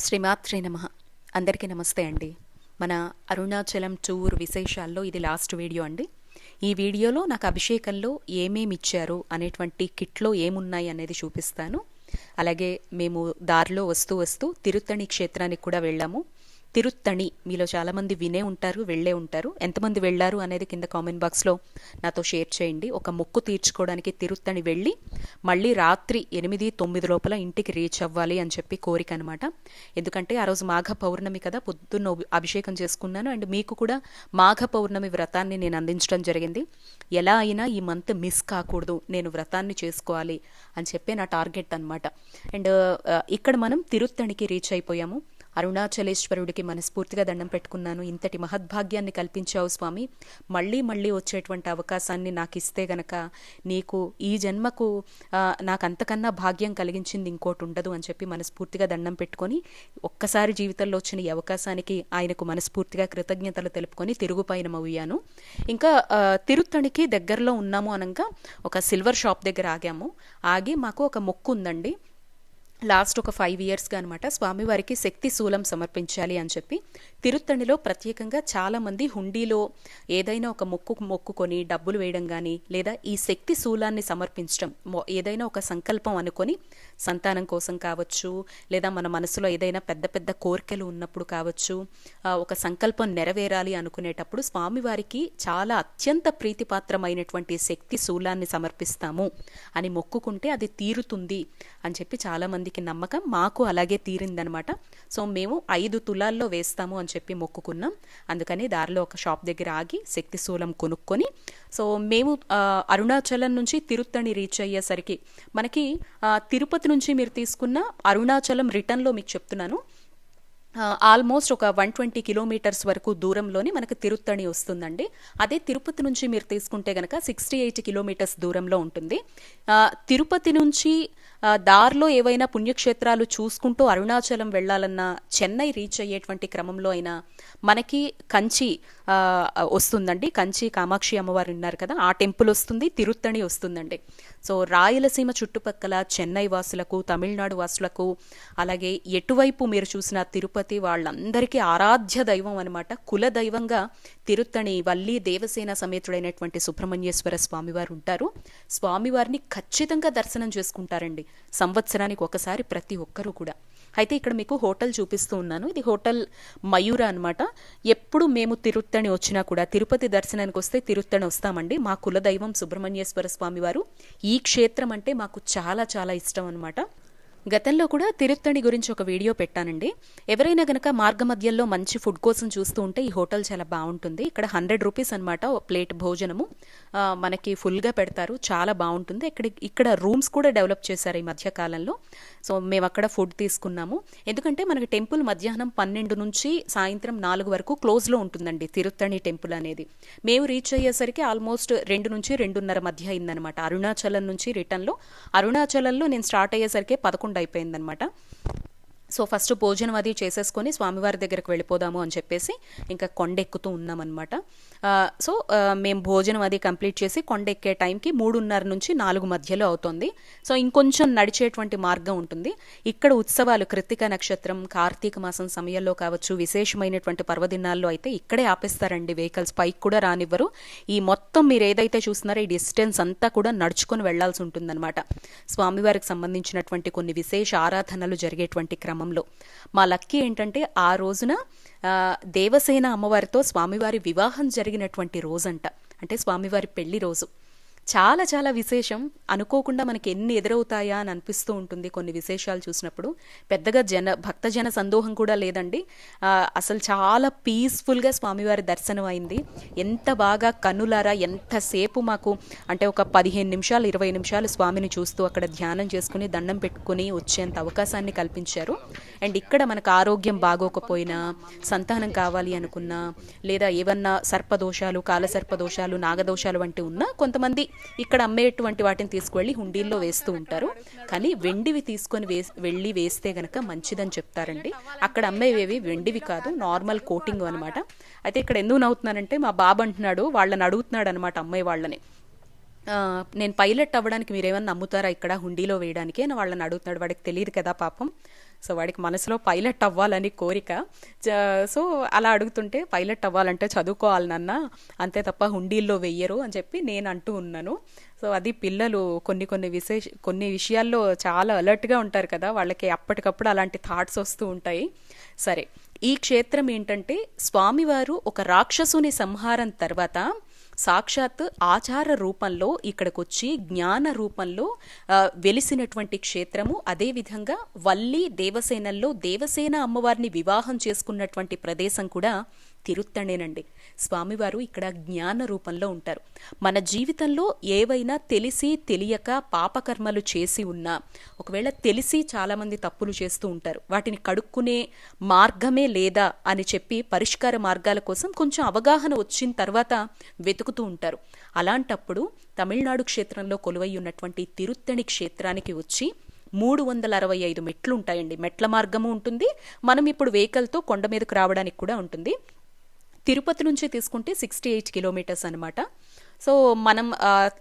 శ్రీమాత్రే నమః. అందరికీ నమస్తే అండి. మన అరుణాచలం టూర్ విశేషాల్లో ఇది లాస్ట్ వీడియో అండి. ఈ వీడియోలో నాకు అభిషేకంలో ఏమేమి ఇచ్చారు అనేటువంటి కిట్లో ఏమున్నాయి అనేది చూపిస్తాను. అలాగే మేము దారిలో వస్తూ వస్తూ తిరుత్తణి క్షేత్రానికి కూడా వెళ్ళాము. తిరుత్తణి మీలో చాలామంది వినే ఉంటారు, వెళ్ళే ఉంటారు. ఎంతమంది వెళ్ళారు అనేది కింద కామెంట్ బాక్స్లో నాతో షేర్ చేయండి. ఒక మొక్కు తీర్చుకోవడానికి తిరుత్తణి వెళ్ళి మళ్ళీ రాత్రి 8-9 లోపల ఇంటికి రీచ్ అవ్వాలి అని చెప్పి కోరిక అనమాట. ఎందుకంటే ఆ రోజు మాఘ పౌర్ణమి కదా, పొద్దున్న అభిషేకం చేసుకున్నాను. అండ్ మీకు కూడా మాఘ పౌర్ణమి వ్రతాన్ని నేను అందించడం జరిగింది. ఎలా అయినా ఈ మంత్ మిస్ కాకూడదు, నేను వ్రతాన్ని చేసుకోవాలి అని చెప్పి నా టార్గెట్ అనమాట. అండ్ ఇక్కడ మనం తిరుత్తణికి రీచ్ అయిపోయాము. అరుణాచలేశ్వరుడికి మనస్ఫూర్తిగా దండం పెట్టుకున్నాను. ఇంతటి మహద్భాగ్యాన్ని కల్పించావు స్వామి, మళ్ళీ మళ్ళీ వచ్చేటువంటి అవకాశాన్ని నాకు ఇస్తే గనక నీకు ఈ జన్మకు నాకు అంతకన్నా భాగ్యం కలిగించింది ఇంకోటి ఉండదు అని చెప్పి మనస్ఫూర్తిగా దండం పెట్టుకొని ఒక్కసారి జీవితంలో వచ్చిన ఈ అవకాశానికి ఆయనకు మనస్ఫూర్తిగా కృతజ్ఞతలు తెలుపుకొని తిరుగు పయనమయ్యాను. ఇంకా తిరుత్తణికి దగ్గరలో ఉన్నాము అనగా ఒక సిల్వర్ షాప్ దగ్గర ఆగాము. ఆగి మాకు ఒక మొక్కు ఉందండి. లాస్ట్ ఒక 5 ఇయర్స్గా అనమాట, స్వామివారికి శక్తి శూలం సమర్పించాలి అని చెప్పి తిరుత్తణిలో ప్రత్యేకంగా చాలామంది హుండీలో ఏదైనా ఒక మొక్కుకొని డబ్బులు వేయడం కానీ, లేదా ఈ శక్తి శూలాన్ని సమర్పించడం, ఏదైనా ఒక సంకల్పం అనుకొని సంతానం కోసం కావచ్చు, లేదా మన మనసులో ఏదైనా పెద్ద పెద్ద కోరికలు ఉన్నప్పుడు కావచ్చు, ఒక సంకల్పం నెరవేరాలి అనుకునేటప్పుడు స్వామివారికి చాలా అత్యంత ప్రీతిపాత్రమైనటువంటి శక్తి శూలాన్ని సమర్పిస్తాము అని మొక్కుకుంటే అది తీరుతుంది అని చెప్పి చాలామందికి నమ్మకం. మాకు అలాగే తీరిందనమాట. సో మేము 5 తులాల్లో వేస్తాము అని చెప్పి మొక్కుకున్నాం. అందుకని దారిలో ఒక షాప్ దగ్గర ఆగి శక్తి శూలం కొనుక్కొని, సో మేము అరుణాచలం నుంచి తిరుత్తణి రీచ్ అయ్యేసరికి మనకి తిరుపతి నుంచి మీరు తీసుకున్న అరుణాచలం రిటర్న్లో మీకు చెప్తున్నాను, ఆల్మోస్ట్ ఒక 120 కిలోమీటర్స్ వరకు దూరంలోనే మనకు తిరుత్తణి వస్తుందండి. అదే తిరుపతి నుంచి మీరు తీసుకుంటే కనుక 68 కిలోమీటర్స్ దూరంలో ఉంటుంది. తిరుపతి నుంచి దారిలో ఏవైనా పుణ్యక్షేత్రాలు చూసుకుంటూ అరుణాచలం వెళ్ళాలన్నా, చెన్నై రీచ్ అయ్యేటువంటి క్రమంలో అయినా మనకి కంచి వస్తుందండి. కంచి కామాక్షి అమ్మవారు ఉన్నారు కదా, ఆ టెంపుల్ వస్తుంది, తిరుత్తణి వస్తుందండి. సో రాయలసీమ చుట్టుపక్కల చెన్నై వాసులకు, తమిళనాడు వాసులకు, అలాగే ఎటువైపు మీరు చూసిన తిరుపతి వాళ్ళందరికీ ఆరాధ్య దైవం అనమాట. కుల దైవంగా తిరుత్తణి వల్లి దేవసేన సమేతుడైనటువంటి సుబ్రహ్మణ్యేశ్వర స్వామివారు ఉంటారు. స్వామివారిని ఖచ్చితంగా దర్శనం చేసుకుంటారండి సంవత్సరానికి ఒకసారి ప్రతి ఒక్కరూ కూడా. అయితే ఇక్కడ మీకు హోటల్ చూపిస్తూ ఉన్నాను. ఇది హోటల్ మయూర అనమాట. ఎప్పుడు మేము తిరుత్తణి వచ్చినా కూడా, తిరుపతి దర్శనానికి వస్తే తిరుత్తణి వస్తామండి. మా కులదైవం సుబ్రహ్మణ్యేశ్వర స్వామివారు. ఈ క్షేత్రం అంటే మాకు చాలా చాలా ఇష్టం అనమాట. గతంలో కూడా తిరుత్తణి గురించి ఒక వీడియో పెట్టానండి. ఎవరైనా గనక మార్గ మధ్యలో మంచి ఫుడ్ కోసం చూస్తూ ఉంటే ఈ హోటల్ చాలా బాగుంటుంది. ఇక్కడ 100 రూపీస్ అనమాట ప్లేట్ భోజనము, మనకి ఫుల్గా పెడతారు, చాలా బాగుంటుంది. ఇక్కడ రూమ్స్ కూడా డెవలప్ చేశారు ఈ మధ్య కాలంలో. సో మేము అక్కడ ఫుడ్ తీసుకున్నాము. ఎందుకంటే మనకి టెంపుల్ మధ్యాహ్నం 12 నుంచి సాయంత్రం 4 వరకు క్లోజ్లో ఉంటుందండి తిరుత్తణి టెంపుల్ అనేది. మేము రీచ్ అయ్యేసరికి ఆల్మోస్ట్ 2 నుంచి 2:30 మధ్య అయిందనమాట. అరుణాచలం నుంచి రిటర్న్లో, అరుణాచలంలో నేను స్టార్ట్ అయ్యేసరికి 11 అయిపోయిందనమాట. సో ఫస్ట్ భోజనం అది చేసేసుకొని స్వామివారి దగ్గరకు వెళ్ళిపోదాము అని చెప్పేసి ఇంకా కొండ ఎక్కుతూ ఉన్నామన్నమాట. సో మేము భోజనం అది కంప్లీట్ చేసి కొండ ఎక్కే టైంకి 3:30 నుంచి 4 మధ్యలో అవుతుంది. సో ఇంకొంచెం నడిచేటువంటి మార్గం ఉంటుంది. ఇక్కడ ఉత్సవాలు కృత్తిక నక్షత్రం, కార్తీక మాసం సమయంలో కావచ్చు, విశేషమైనటువంటి పర్వదినాల్లో అయితే ఇక్కడే ఆపేస్తారండి వెహికల్స్, పైకి కూడా రానివ్వరు. ఈ మొత్తం మీరు ఏదైతే చూస్తున్నారో ఈ డిస్టెన్స్ అంతా కూడా నడుచుకొని వెళ్లాల్సి ఉంటుందన్నమాట. స్వామివారికి సంబంధించినటువంటి కొన్ని విశేష ఆరాధనలు జరిగేటువంటి క్రమంలో మా లక్కీ ఏంటంటే ఆ రోజున దేవసేన అమ్మవారితో స్వామివారి వివాహం జరిగినటువంటి రోజంట. అంటే స్వామివారి పెళ్లి రోజు. చాలా చాలా విశేషం. అనుకోకుండా మనకి ఎన్ని ఎదురవుతాయా అని అనిపిస్తూ ఉంటుంది కొన్ని విశేషాలు చూసినప్పుడు. పెద్దగా భక్తజన సందోహం కూడా లేదండి. అసలు చాలా పీస్ఫుల్గా స్వామివారి దర్శనం అయింది. ఎంత బాగా కన్నులారా ఎంతసేపు మాకు అంటే ఒక 15 నిమిషాలు 20 నిమిషాలు స్వామిని చూస్తూ అక్కడ ధ్యానం చేసుకుని దండం పెట్టుకుని వచ్చేంత అవకాశాన్ని కల్పించారు. అండ్ ఇక్కడ మనకు ఆరోగ్యం బాగోకపోయినా, సంతానం కావాలి అనుకున్నా, లేదా ఏవన్నా సర్పదోషాలు, కాలసర్పదోషాలు, నాగదోషాలు వంటి ఉన్నా కొంతమంది ఇక్కడ అమ్మేటువంటి వాటిని తీసుకువెళ్ళి హుండీల్లో వేస్తూ ఉంటారు. కానీ వెండివి తీసుకొని వెళ్ళి వేస్తే గనక మంచిదని చెప్తారండి. అక్కడ అమ్మేవేవి వెండివి కాదు, నార్మల్ కోటింగ్ అనమాట. అయితే ఇక్కడ ఎందుకు నవ్వుతున్నానంటే మా బాబు అంటున్నాడు, వాళ్ళని అడుగుతున్నాడు అనమాట అమ్మాయి వాళ్ళని, నేను పైలట్ అవ్వడానికి మీరేమన్నా నమ్ముతారా ఇక్కడ హుండీలో వేయడానికి అని వాళ్ళని అడుగుతున్నాడు. వాడికి తెలియదు కదా పాపం. సో వాడికి మనసులో పైలట్ అవ్వాలని కోరిక. సో అలా అడుగుతుంటే పైలట్ అవ్వాలంటే చదువుకోవాలి నాన్న, అంతే తప్ప హుండీల్లో వెయ్యరు అని చెప్పి నేను అంటూ ఉన్నాను. సో అది పిల్లలు కొన్ని విషయాల్లో చాలా అలర్ట్గా ఉంటారు కదా, వాళ్ళకి అప్పటికప్పుడు అలాంటి థాట్స్ వస్తూ ఉంటాయి. సరే, ఈ క్షేత్రం ఏంటంటే స్వామివారు ఒక రాక్షసుని సంహారం తర్వాత సాక్షాత్ ఆచార రూపంలో ఇక్కడికొచ్చి జ్ఞాన రూపంలో వెలిసినటువంటి క్షేత్రము. అదేవిధంగా వల్లి దేవసేనల్లో దేవసేన అమ్మవారిని వివాహం చేసుకున్నటువంటి ప్రదేశం కూడా తిరుత్తణేనండి. స్వామివారు ఇక్కడ జ్ఞాన రూపంలో ఉంటారు. మన జీవితంలో ఏవైనా తెలిసి తెలియక పాపకర్మలు చేసి ఉన్నా, ఒకవేళ తెలిసి చాలామంది తప్పులు చేస్తూ ఉంటారు, వాటిని కడుక్కునే మార్గమే లేదా అని చెప్పి పరిష్కార మార్గాల కోసం కొంచెం అవగాహన వచ్చిన తర్వాత వెతుకుతూ ఉంటారు. అలాంటప్పుడు తమిళనాడు క్షేత్రంలో కొలువై ఉన్నటువంటి తిరుత్తణి క్షేత్రానికి వచ్చి 365 మెట్లు ఉంటాయండి. మెట్ల మార్గము ఉంటుంది. మనం ఇప్పుడు వెహికల్తో కొండ మీదకు రావడానికి కూడా ఉంటుంది. తిరుపతి నుంచి తీసుకుంటే 68 కిలోమీటర్స్ అనమాట. సో మనం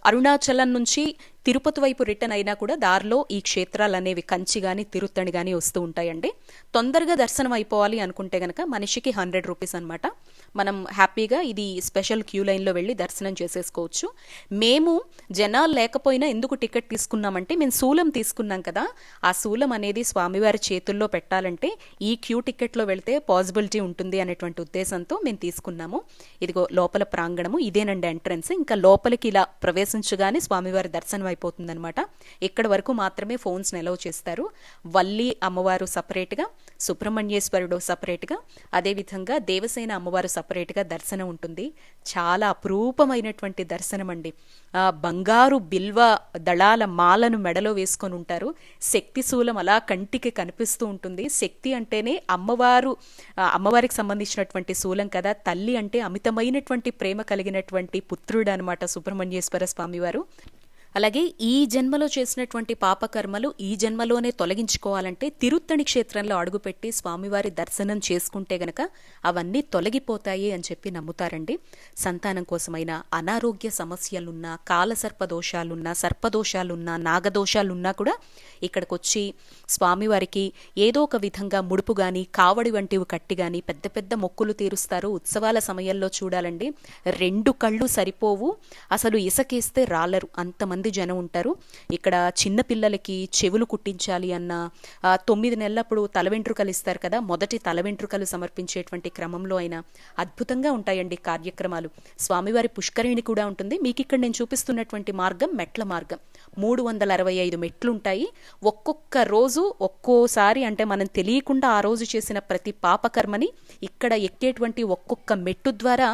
అరుణాచలం నుంచి తిరుపతి వైపు రిటర్న్ అయినా కూడా దారిలో ఈ క్షేత్రాలు అనేవి కంచి కానీ తిరుత్తణి కానీ వస్తూ ఉంటాయండి. తొందరగా దర్శనం అయిపోవాలి అనుకుంటే కనుక మనిషికి 100 రూపీస్ అనమాట. మనం హ్యాపీగా ఇది స్పెషల్ క్యూ లైన్లో వెళ్ళి దర్శనం చేసేసుకోవచ్చు. మేము జనాలు లేకపోయినా ఎందుకు టికెట్ తీసుకున్నామంటే, మేము శూలం తీసుకున్నాం కదా, ఆ శూలం అనేది స్వామివారి చేతుల్లో పెట్టాలంటే ఈ క్యూ టికెట్లో వెళ్తే పాసిబిలిటీ ఉంటుంది అనేటువంటి ఉద్దేశంతో మేము తీసుకున్నాము. ఇదిగో లోపల ప్రాంగణము, ఇదేనండి ఎంట్రన్స్. ఇంకా లోపలికి ఇలా ప్రవేశించగానే స్వామివారి దర్శనం అయిపోతుందనమాట. ఇక్కడ వరకు మాత్రమే ఫోన్స్ నిలవ చేస్తారు. వల్లి అమ్మవారు సపరేట్గా, సుబ్రహ్మణ్యేశ్వరుడు సపరేట్గా, అదేవిధంగా దేవసేన అమ్మవారు సపరేట్గా దర్శనం ఉంటుంది. చాలా అపురూపమైనటువంటి దర్శనం అండి. బంగారు బిల్వ దళాల మాలను మెడలో వేసుకొని ఉంటారు. శక్తి శూలం అలా కంటికి కనిపిస్తూ ఉంటుంది. శక్తి అంటేనే అమ్మవారికి సంబంధించినటువంటి శూలం కదా. తల్లి అంటే అమితమైనటువంటి ప్రేమ కలిగినటువంటి పుత్రుడు అనమాట సుబ్రహ్మణ్యేశ్వర స్వామివారు. అలాగే ఈ జన్మలో చేసినటువంటి పాపకర్మలు ఈ జన్మలోనే తొలగించుకోవాలంటే తిరుత్తణి క్షేత్రంలో అడుగుపెట్టి స్వామివారి దర్శనం చేసుకుంటే గనక అవన్నీ తొలగిపోతాయి అని చెప్పి నమ్ముతారండి. సంతానం కోసమైన అనారోగ్య సమస్యలున్నా, కాలసర్పదోషాలున్నా, సర్పదోషాలున్నా, నాగదోషాలున్నా కూడా ఇక్కడికి వచ్చి స్వామివారికి ఏదో ఒక విధంగా ముడుపు గాని, కావడి వంటివి కట్టి గాని పెద్ద పెద్ద మొక్కులు తీరుస్తారు. ఉత్సవాల సమయంలో చూడాలండి, 2 కళ్ళు సరిపోవు, అసలు ఇసకేస్తే రాలరు, అంతమంది జనం ఉంటారు. ఇక్కడ చిన్న పిల్లలకి చెవులు కుట్టించాలి అన్న 9 నెలలప్పుడు తల వెంట్రుకలు ఇస్తారు కదా, మొదటి తల వెంట్రుకలు సమర్పించేటువంటి క్రమంలో అయినా అద్భుతంగా ఉంటాయండి కార్యక్రమాలు. స్వామివారి పుష్కరిణి కూడా ఉంటుంది. మీకు ఇక్కడ నేను చూపిస్తున్నటువంటి మార్గం మెట్ల మార్గం. 365 మెట్లు ఉంటాయి. ఒక్కొక్క రోజు ఒక్కోసారి, అంటే మనం తెలియకుండా ఆ రోజు చేసిన ప్రతి పాపకర్మని ఇక్కడ ఎక్కేటువంటి ఒక్కొక్క మెట్టు ద్వారా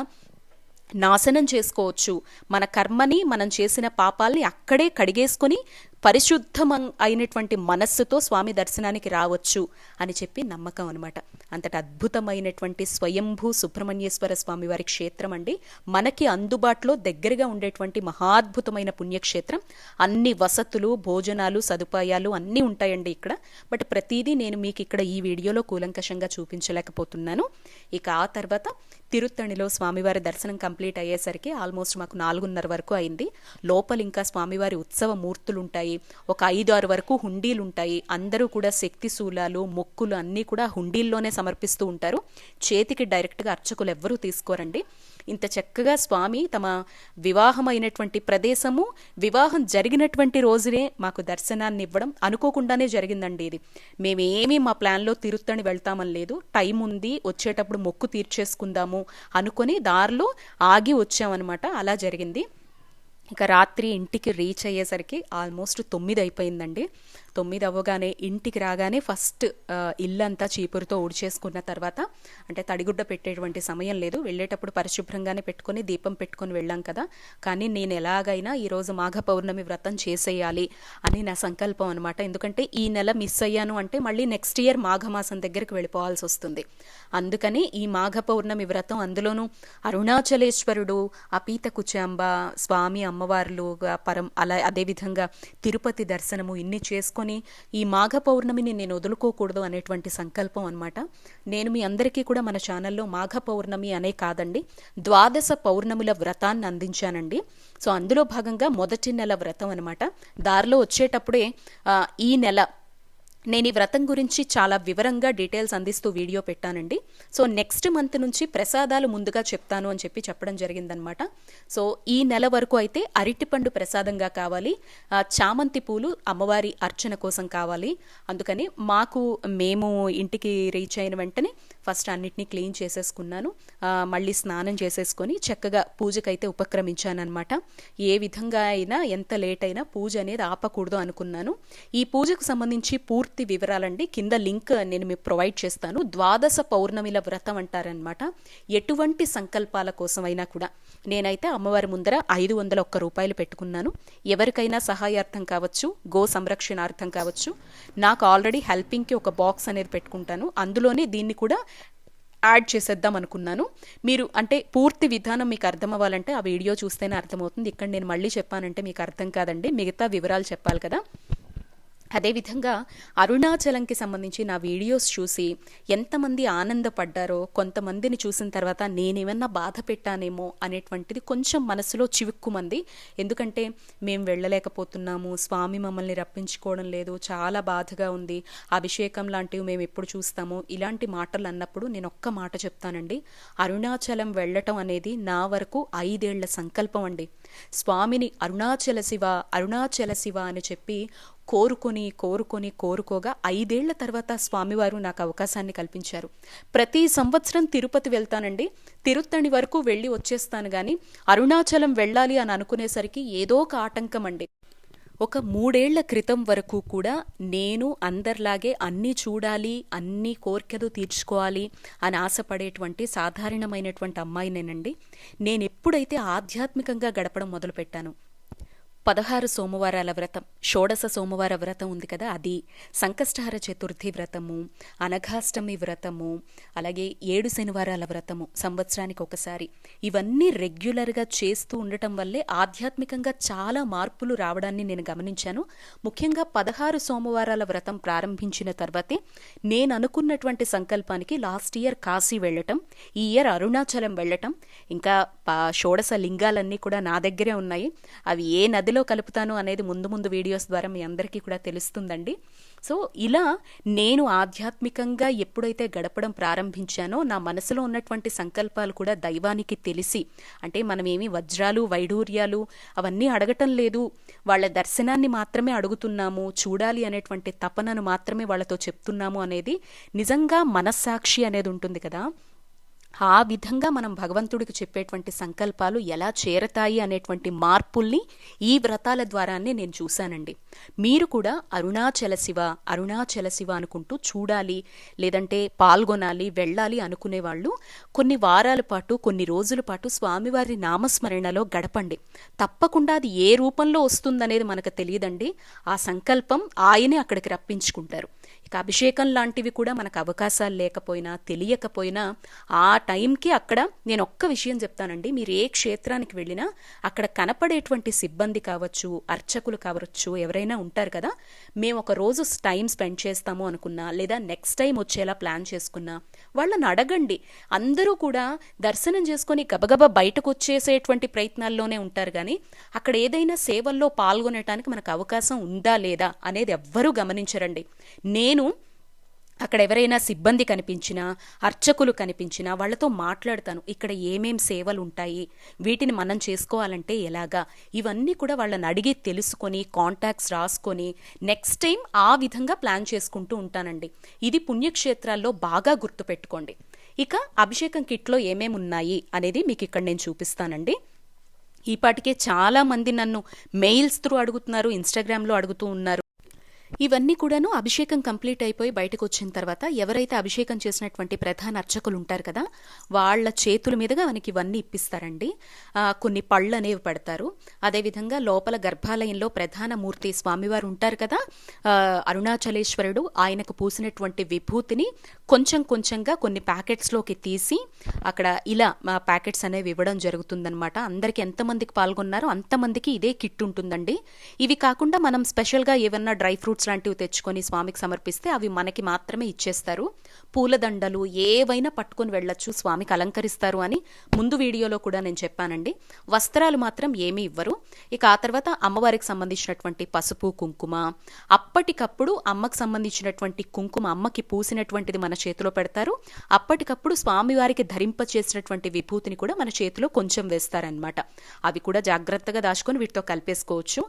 నాశనం చేసుకోవచ్చు. మన కర్మని, మనం చేసిన పాపాలని అక్కడే కడిగేసుకొని పరిశుద్ధం అయినటువంటి మనస్సుతో స్వామి దర్శనానికి రావచ్చు అని చెప్పి నమ్మకం అనమాట. అంతటి అద్భుతమైనటువంటి స్వయంభూ సుబ్రహ్మణ్యేశ్వర స్వామి వారి క్షేత్రం అండి. మనకి అందుబాటులో దగ్గరగా ఉండేటువంటి మహాద్భుతమైన పుణ్యక్షేత్రం. అన్ని వసతులు, భోజనాలు, సదుపాయాలు అన్నీ ఉంటాయండి ఇక్కడ. బట్ ప్రతిదీ నేను మీకు ఇక్కడ ఈ వీడియోలో కూలంకషంగా చూపించలేకపోతున్నాను. ఇక ఆ తర్వాత తిరుత్తణిలో స్వామివారి దర్శనం కంప్లీట్ అయ్యేసరికి ఆల్మోస్ట్ మాకు 4:30 వరకు అయింది. లోపల ఇంకా స్వామివారి ఉత్సవ మూర్తులు ఉంటాయి. ఒక 5-6 వరకు హుండీలు ఉంటాయి. అందరూ కూడా శక్తి శూలాలు, మొక్కులు అన్నీ కూడా హుండీల్లోనే సమర్పిస్తూ ఉంటారు. చేతికి డైరెక్ట్గా అర్చకులు ఎవ్వరూ తీసుకోరండి. ఇంత చక్కగా స్వామి తమ వివాహం అయినటువంటి ప్రదేశము, వివాహం జరిగినటువంటి రోజునే మాకు దర్శనాన్ని ఇవ్వడం అనుకోకుండానే జరిగిందండి. ఇది మేమేమీ మా ప్లాన్లో తిరుత్తణి వెళ్తామని లేదు. టైం ఉంది, వచ్చేటప్పుడు మొక్కు తీర్చేసుకుందాము అనుకొని దారిలో ఆగి వచ్చామన్నమాట. అలా జరిగింది. ఇక రాత్రి ఇంటికి రీచ్ అయ్యేసరికి ఆల్మోస్ట్ 9 అయిపోయిందండి. 9 అవ్వగానే ఇంటికి రాగానే ఫస్ట్ ఇల్లంతా చీపురుతో ఊడ్చేసుకున్న తర్వాత, అంటే తడిగుడ్డ పెట్టేటువంటి సమయం లేదు, వెళ్ళేటప్పుడు పరిశుభ్రంగానే పెట్టుకొని దీపం పెట్టుకొని వెళ్ళాం కదా. కానీ నేను ఎలాగైనా ఈరోజు మాఘ పౌర్ణమి వ్రతం చేసేయాలి అని నా సంకల్పం అనమాట. ఎందుకంటే ఈ నెల మిస్ అయ్యాను అంటే మళ్ళీ నెక్స్ట్ ఇయర్ మాఘమాసం దగ్గరికి వెళ్ళిపోవాల్సి వస్తుంది. అందుకని ఈ మాఘ పౌర్ణమి వ్రతం, అందులోనూ అరుణాచలేశ్వరుడు, అపీత కుచాంబ స్వామి అమ్మవార్లు అలా అదేవిధంగా తిరుపతి దర్శనము ఇన్ని చేసుకొని ఈ మాఘ పౌర్ణమిని నేను వదులుకోకూడదు అనేటువంటి సంకల్పం అనమాట. నేను మీ అందరికీ కూడా మన ఛానల్లో మాఘ పౌర్ణమి అనే కాదండి, 12 పౌర్ణముల వ్రతాన్ని అందించానండి. సో అందులో భాగంగా మొదటి నెల వ్రతం అనమాట. దారిలో వచ్చేటప్పుడే ఈ నెల నేను ఈ వ్రతం గురించి చాలా వివరంగా డీటెయిల్స్ అందిస్తూ వీడియో పెట్టానండి. సో నెక్స్ట్ మంత్ నుంచి ప్రసాదాలు ముందుగా చెప్తాను అని చెప్పడం జరిగిందనమాట. సో ఈ నెల వరకు అయితే అరటిపండు ప్రసాదంగా కావాలి, చామంతి పూలు అమ్మవారి అర్చన కోసం కావాలి. అందుకని మేము ఇంటికి రీచ్ అయిన వెంటనే ఫస్ట్ అన్నిటినీ క్లీన్ చేసేసుకున్నాను. మళ్ళీ స్నానం చేసేసుకొని చక్కగా పూజకైతే ఉపక్రమించానమాట. ఏ విధంగా అయినా ఎంత లేట్ అయినా పూజ అనేది ఆపకూడదు అనుకున్నాను. ఈ పూజకు సంబంధించి పూర్తి వివరాలండి కింద లింక్ నేను మీకు ప్రొవైడ్ చేస్తాను. ద్వాదశ పౌర్ణమిల వ్రతం అంటారనమాట. ఎటువంటి సంకల్పాల కోసమైనా కూడా నేనైతే అమ్మవారి ముందర 501 రూపాయలు పెట్టుకున్నాను. ఎవరికైనా సహాయార్థం కావచ్చు, గో సంరక్షణార్థం కావచ్చు. నాకు ఆల్రెడీ హెల్పింగ్కి ఒక బాక్స్ అనేది పెట్టుకుంటాను, అందులోనే దీన్ని కూడా యాడ్ చేసేద్దాం అనుకున్నాను. మీరు అంటే పూర్తి విధానం మీకు అర్థం అవ్వాలంటే ఆ వీడియో చూస్తేనే అర్థమవుతుంది. ఇక్కడ నేను మళ్ళీ చెప్పానంటే మీకు అర్థం కాదండి, మిగతా వివరాలు చెప్పాలి కదా. అదేవిధంగా అరుణాచలంకి సంబంధించి నా వీడియోస్ చూసి ఎంతమంది ఆనందపడ్డారో, కొంతమందిని చూసిన తర్వాత నేనేమన్నా బాధ పెట్టానేమో అనేటువంటిది కొంచెం మనసులో చివుక్కుమంది. ఎందుకంటే మేము వెళ్ళలేకపోతున్నాము, స్వామి మమ్మల్ని రప్పించుకోవడం లేదు, చాలా బాధగా ఉంది, అభిషేకం లాంటివి మేము ఎప్పుడు చూస్తాము, ఇలాంటి మాటలు అన్నప్పుడు నేను ఒక్క మాట చెప్తానండి. అరుణాచలం వెళ్ళటం అనేది నా వరకు 5 ఏళ్ల సంకల్పం అండి. స్వామిని అరుణాచల శివ అని చెప్పి కోరుకోగా 5 ఏళ్ల తర్వాత స్వామివారు నాకు అవకాశాన్ని కల్పించారు. ప్రతి సంవత్సరం తిరుపతి వెళ్తానండి, తిరుత్తణి వరకు వెళ్ళి వచ్చేస్తాను, కానీ అరుణాచలం వెళ్ళాలి అని అనుకునేసరికి ఏదో ఒక ఆటంకం అండి. ఒక 3 ఏళ్ల క్రితం వరకు కూడా నేను అందరిలాగే అన్నీ చూడాలి, అన్ని కోరికలు తీర్చుకోవాలి అని ఆశపడేటువంటి సాధారణమైనటువంటి అమ్మాయినేనండి. నేను ఎప్పుడైతే ఆధ్యాత్మికంగా గడపడం మొదలుపెట్టాను, 16 సోమవారాల వ్రతం, షోడశ సోమవార వ్రతం ఉంది కదా, అది సంకష్టహర చతుర్థి వ్రతము, అనఘాష్టమి వ్రతము, అలాగే 7 శనివారాల వ్రతము సంవత్సరానికి ఒకసారి, ఇవన్నీ రెగ్యులర్గా చేస్తూ ఉండటం వల్లే ఆధ్యాత్మికంగా చాలా మార్పులు రావడాన్ని నేను గమనించాను. ముఖ్యంగా 16 సోమవారాల వ్రతం ప్రారంభించిన తర్వాతే నేను అనుకున్నటువంటి సంకల్పానికి లాస్ట్ ఇయర్ కాశీ వెళ్ళటం, ఈ ఇయర్ అరుణాచలం వెళ్ళటం, ఇంకా షోడశ లింగాలన్నీ కూడా నా దగ్గరే ఉన్నాయి. అవి ఏ నదిలో కలుపుతాను అనేది ముందు వీడియోస్ ద్వారా మీ అందరికీ కూడా తెలుస్తుందండి. సో ఇలా నేను ఆధ్యాత్మికంగా ఎప్పుడైతే గడపడం ప్రారంభించానో నా మనసులో ఉన్నటువంటి సంకల్పాలు కూడా దైవానికి తెలిసి, అంటే మనమేమి వజ్రాలు వైడూర్యాలు అవన్నీ అడగటం లేదు, వాళ్ళ దర్శనాన్ని మాత్రమే అడుగుతున్నాము, చూడాలి అనేటువంటి తపనను మాత్రమే వాళ్ళతో చెప్తున్నాము అనేది నిజంగా మనస్సాక్షి అనేది ఉంటుంది కదా, ఆ విధంగా మనం భగవంతుడికి చెప్పేటువంటి సంకల్పాలు ఎలా చేరతాయి అనేటువంటి మార్పుల్ని ఈ వ్రతాల ద్వారానే నేను చూశానండి. మీరు కూడా అరుణాచల శివ అనుకుంటూ చూడాలి, లేదంటే పాల్గొనాలి, వెళ్ళాలి అనుకునేవాళ్ళు కొన్ని వారాల పాటు, కొన్ని రోజుల పాటు స్వామివారి నామస్మరణలో గడపండి. తప్పకుండా అది ఏ రూపంలో వస్తుందనేది మనకు తెలియదండి, ఆ సంకల్పం ఆయనే అక్కడికి రప్పించుకుంటారు. ఇక అభిషేకం లాంటివి కూడా మనకు అవకాశాలు లేకపోయినా తెలియకపోయినా ఆ టైంకి అక్కడ నేను ఒక్క విషయం చెప్తానండి, మీరు ఏ క్షేత్రానికి వెళ్ళినా అక్కడ కనపడేటువంటి సిబ్బంది కావచ్చు, అర్చకులు కావచ్చు, ఎవరైనా ఉంటారు కదా, మేము ఒక రోజు టైం స్పెండ్ చేస్తాము అనుకున్నా, లేదా నెక్స్ట్ టైం వచ్చేలా ప్లాన్ చేసుకున్నా వాళ్ళని అడగండి. అందరూ కూడా దర్శనం చేసుకొని గబగబా బయటకు వచ్చేసేటువంటి ప్రయత్నాల్లోనే ఉంటారు, కానీ అక్కడ ఏదైనా సేవల్లో పాల్గొనటానికి మనకు అవకాశం ఉందా లేదా అనేది ఎవ్వరూ గమనించరండి. నేను అక్కడ ఎవరైనా సిబ్బంది కనిపించినా, అర్చకులు కనిపించినా వాళ్ళతో మాట్లాడతాను. ఇక్కడ ఏమేం సేవలు ఉంటాయి, వీటిని మనం చేసుకోవాలంటే ఎలాగా, ఇవన్నీ కూడా వాళ్ళని అడిగి తెలుసుకొని కాంటాక్ట్స్ రాసుకొని నెక్స్ట్ టైం ఆ విధంగా ప్లాన్ చేసుకుంటూ ఉంటానండి. ఇది పుణ్యక్షేత్రాల్లో బాగా గుర్తుపెట్టుకోండి. ఇక అభిషేకం కిట్లో ఏమేమి ఉన్నాయి అనేది మీకు ఇక్కడ నేను చూపిస్తానండి. ఈపాటికే చాలా మంది నన్ను మెయిల్స్ త్రూ అడుగుతున్నారు, ఇన్స్టాగ్రామ్లో అడుగుతూ ఉన్నారు. ఇవన్నీ కూడాను అభిషేకం కంప్లీట్ అయిపోయి బయటకు వచ్చిన తర్వాత ఎవరైతే అభిషేకం చేసినటువంటి ప్రధాన అర్చకులు ఉంటారు కదా, వాళ్ళ చేతుల మీదుగా మనకి ఇవన్నీ ఇప్పిస్తారండి. కొన్ని పళ్ళు అనేవి పెడతారు. అదేవిధంగా లోపల గర్భాలయంలో ప్రధాన మూర్తి స్వామివారు ఉంటారు కదా, అరుణాచలేశ్వరుడు, ఆయనకు పూసినటువంటి విభూతిని కొంచెంగా కొన్ని ప్యాకెట్స్లోకి తీసి అక్కడ ఇలా ప్యాకెట్స్ అనేవి ఇవ్వడం జరుగుతుందనమాట. అందరికి ఎంతమందికి పాల్గొన్నారో అంతమందికి ఇదే కిట్ ఉంటుందండి. ఇవి కాకుండా మనం స్పెషల్గా ఏమన్నా డ్రై ఫ్రూట్స్ ఫ్రూట్స్ లాంటివి తెచ్చుకొని స్వామికి సమర్పిస్తే అవి మనకి మాత్రమే ఇచ్చేస్తారు. పూలదండలు ఏవైనా పట్టుకొని వెళ్ళొచ్చు, స్వామికి అలంకరిస్తారు అని ముందు వీడియోలో కూడా నేను చెప్పానండి. వస్త్రాలు మాత్రం ఏమీ ఇవ్వరు. ఇక ఆ తర్వాత అమ్మవారికి సంబంధించినటువంటి పసుపు కుంకుమ, అప్పటికప్పుడు అమ్మకి సంబంధించినటువంటి కుంకుమ అమ్మకి పూసినటువంటిది మన చేతిలో పెడతారు. అప్పటికప్పుడు స్వామివారికి ధరింప చేసినటువంటి విభూతిని కూడా మన చేతిలో కొంచెం వేస్తారనమాట. అవి కూడా జాగ్రత్తగా దాచుకొని వీటితో కలిపేసుకోవచ్చు.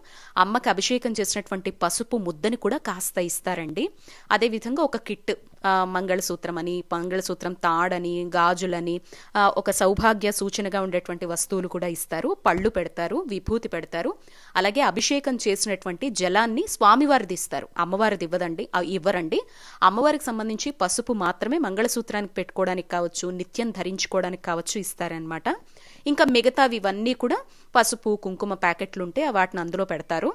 అమ్మకి అభిషేకం చేసినటువంటి పసుపు ముద్దని కూడా కాస్త ఇస్తారండి. అదేవిధంగా ఒక కిట్, మంగళసూత్రం అని, మంగళసూత్రం తాడని, గాజులని, ఒక సౌభాగ్య సూచనగా ఉండేటువంటి వస్తువులు కూడా ఇస్తారు. పళ్ళు పెడతారు, విభూతి పెడతారు. అలాగే అభిషేకం చేసినటువంటి జలాన్ని స్వామివారిది ఇస్తారు, అమ్మవారిది ఇవ్వరండి. అమ్మవారికి సంబంధించి పసుపు మాత్రమే మంగళసూత్రానికి పెట్టుకోవడానికి కావచ్చు, నిత్యం ధరించుకోవడానికి కావచ్చు ఇస్తారనమాట. ఇంకా మిగతావి ఇవన్నీ కూడా పసుపు కుంకుమ ప్యాకెట్లు ఉంటే వాటిని అందులో పెడతారు.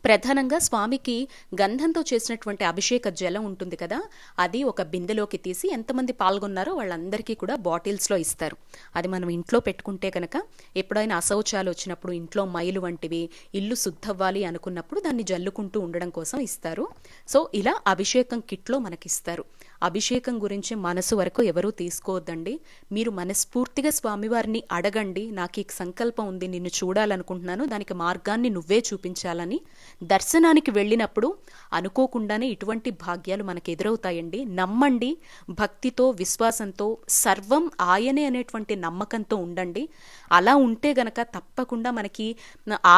ప్రధానంగా స్వామికి గంధంతో చేసినటువంటి అభిషేక జలం ఉంటుంది కదా, అది ఒక బిందెలోకి తీసి ఎంతమంది పాల్గొన్నారో వాళ్ళందరికీ కూడా బాటిల్స్లో ఇస్తారు. అది మనం ఇంట్లో పెట్టుకుంటే కనుక ఎప్పుడైనా అశౌచాలు వచ్చినప్పుడు, ఇంట్లో మైలు వంటివి, ఇల్లు శుద్ధవ్వాలి అనుకున్నప్పుడు దాన్ని జల్లుకుంటూ ఉండడం కోసం ఇస్తారు. సో ఇలా అభిషేకం కిట్లో మనకిస్తారు. అభిషేకం గురించి మనసు వరకు ఎవరూ తీసుకోవద్దండి. మీరు మనస్ఫూర్తిగా స్వామివారిని అడగండి, నాకు ఈ సంకల్పం ఉంది, నిన్ను చూడాలనుకుంటున్నాను, దానికి మార్గాన్ని నువ్వే చూపించాలని. దర్శనానికి వెళ్ళినప్పుడు అనుకోకుండానే ఇటువంటి భాగ్యాలు మనకు ఎదురవుతాయండి. నమ్మండి, భక్తితో విశ్వాసంతో, సర్వం ఆయనే అనేటువంటి నమ్మకంతో ఉండండి. అలా ఉంటే గనక తప్పకుండా మనకి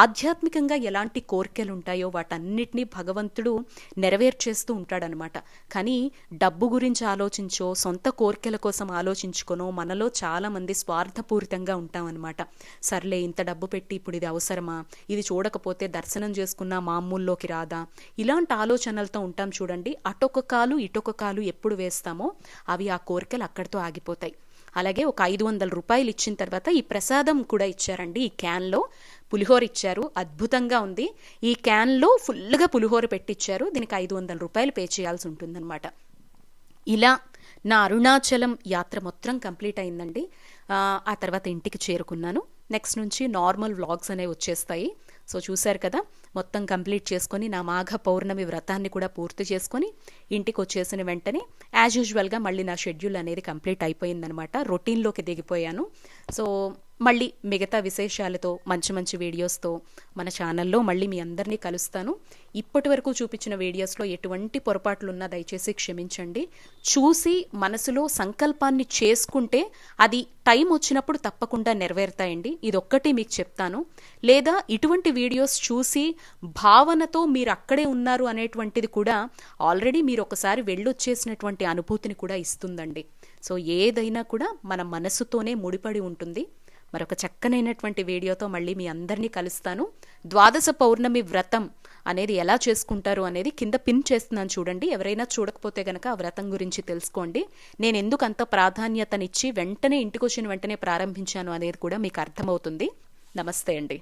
ఆధ్యాత్మికంగా ఎలాంటి కోరికలు ఉంటాయో వాటన్నిటినీ భగవంతుడు నెరవేర్చేస్తూ ఉంటాడనమాట. కానీ డబ్బు గురించి ఆలోచించో, సొంత కోరికల కోసం ఆలోచించుకొనో మనలో చాలా మంది స్వార్థపూరితంగా ఉంటామన్నమాట. సర్లే ఇంత డబ్బు పెట్టి ఇప్పుడు ఇది అవసరమా, ఇది చూడకపోతే దర్శనం చేసుకున్నా మామూల్లోకి రాదా, ఇలాంటి ఆలోచనలతో ఉంటాం చూడండి. అటొక కాలు ఇటొక కాలు ఎప్పుడు వేస్తామో అవి ఆ కోరికలు అక్కడితో ఆగిపోతాయి. అలాగే ఒక 500 రూపాయలు ఇచ్చిన తర్వాత ఈ ప్రసాదం కూడా ఇచ్చారండి. ఈ క్యాన్లో పులిహోర ఇచ్చారు, అద్భుతంగా ఉంది. ఈ క్యాన్లో ఫుల్గా పులిహోర పెట్టిచ్చారు. దీనికి 500 రూపాయలు పే చేయాల్సి ఉంటుందన్నమాట. ఇలా నా అరుణాచలం యాత్ర మొత్తం కంప్లీట్ అయిందండి. ఆ తర్వాత ఇంటికి చేరుకున్నాను. నెక్స్ట్ నుంచి నార్మల్ వ్లాగ్స్ అనేవి వచ్చేస్తాయి. సో చూశారు కదా, మొత్తం కంప్లీట్ చేసుకొని నా మాఘ పౌర్ణమి వ్రతాన్ని కూడా పూర్తి చేసుకొని ఇంటికి వచ్చేసిన వెంటనే యాజ్ యూజువల్గా మళ్ళీ నా షెడ్యూల్ అనేది కంప్లీట్ అయిపోయిందనమాట. రొటీన్లోకి దిగిపోయాను. సో మళ్ళీ మిగతా విశేషాలతో, మంచి మంచి వీడియోస్తో మన ఛానల్లో మళ్ళీ మీ అందరినీ కలుస్తాను. ఇప్పటి వరకు చూపించిన వీడియోస్లో ఎటువంటి పొరపాట్లు ఉన్నా దయచేసి క్షమించండి. చూసి మనసులో సంకల్పాన్ని చేసుకుంటే అది టైం వచ్చినప్పుడు తప్పకుండా నెరవేరుతాయండి. ఇదొక్కటి మీకు చెప్తాను. లేదా ఇటువంటి వీడియోస్ చూసి భావనతో మీరు అక్కడే ఉన్నారు అనేటువంటిది కూడా ఆల్రెడీ మీరు ఒకసారి వెళ్ళొచ్చేసినటువంటి అనుభూతిని కూడా ఇస్తుందండి. సో ఏదైనా కూడా మన మనసుతోనే ముడిపడి ఉంటుంది. మరొక చక్కనైనటువంటి వీడియోతో మళ్ళీ మీ అందరినీ కలుస్తాను. ద్వాదశ పౌర్ణమి వ్రతం అనేది ఎలా చేసుకుంటారు అనేది కింద పిన్ చేస్తున్నాను చూడండి. ఎవరైనా చూడకపోతే గనక ఆ వ్రతం గురించి తెలుసుకోండి. నేను ఎందుకు అంత ప్రాధాన్యతనిచ్చి వెంటనే ఇంటికి వచ్చిన వెంటనే ప్రారంభించాను అనేది కూడా మీకు అర్థమవుతుంది. నమస్తే అండి.